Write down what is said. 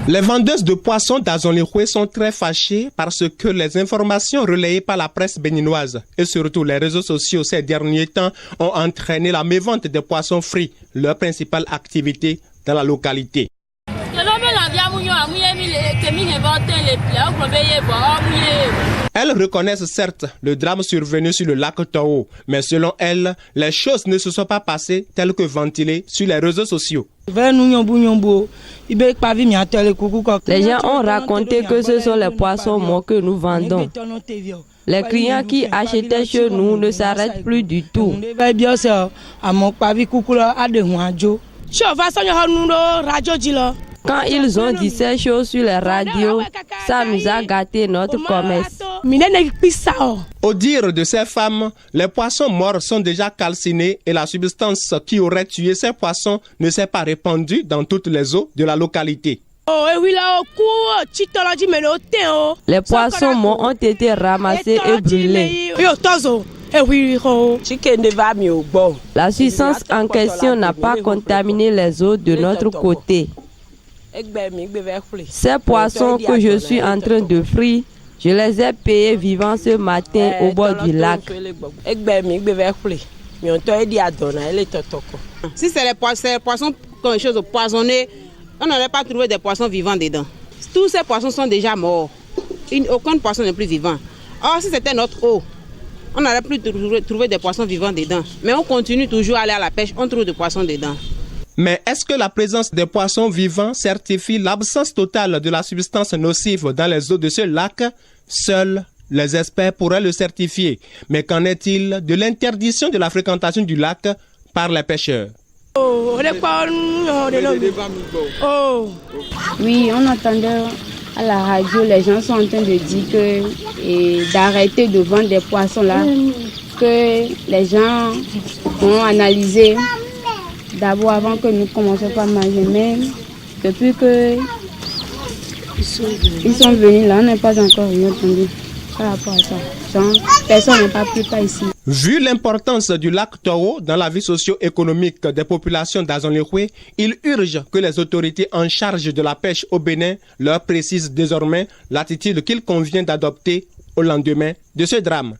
Les vendeuses de poissons d'Azonlihoué sont très fâchées parce que les informations relayées par la presse béninoise et surtout les réseaux sociaux ces derniers temps ont entraîné la mévente des poissons frits, leur principale activité dans la localité. Elles reconnaissent certes le drame survenu sur le lac Tao, mais selon elles, les choses ne se sont pas passées telles que ventilées sur les réseaux sociaux. Les gens ont raconté que ce sont les poissons morts que nous vendons. Les clients qui achetaient chez nous ne s'arrêtent plus du tout. Quand ils ont dit ces choses sur les radios, ça nous a gâté notre commerce. Au dire de ces femmes, les poissons morts sont déjà calcinés et la substance qui aurait tué ces poissons ne s'est pas répandue dans toutes les eaux de la localité. Les poissons morts ont été ramassés et brûlés. La substance en question n'a pas contaminé les eaux de notre côté. Ces poissons que je suis en train de frire, je les ai payés vivants ce matin au bord du lac. Si c'est les poissons quelque chose de poisonné, on n'aurait pas trouvé des poissons vivants dedans. Tous ces poissons sont déjà morts. Aucun poisson n'est plus vivant. Or, si c'était notre eau, on n'aurait plus trouvé des poissons vivants dedans. Mais on continue toujours à aller à la pêche, on trouve des poissons dedans. Mais est-ce que la présence des poissons vivants certifie l'absence totale de la substance nocive dans les eaux de ce lac? Seuls les experts pourraient le certifier. Mais qu'en est-il de l'interdiction de la fréquentation du lac par les pêcheurs? Oui, on entendait à la radio, les gens sont en train de dire d'arrêter de vendre des poissons là, que les gens vont analyser d'abord avant que nous commencions pas à manger. Mais depuis que ils sont venus là, on n'est pas encore rien entendu par rapport à ça. Donc, personne n'est pas plus pas ici. Vu l'importance du lac Tao dans la vie socio-économique des populations d'Azonlihoué, il urge que les autorités en charge de la pêche au Bénin leur précisent désormais l'attitude qu'il convient d'adopter au lendemain de ce drame.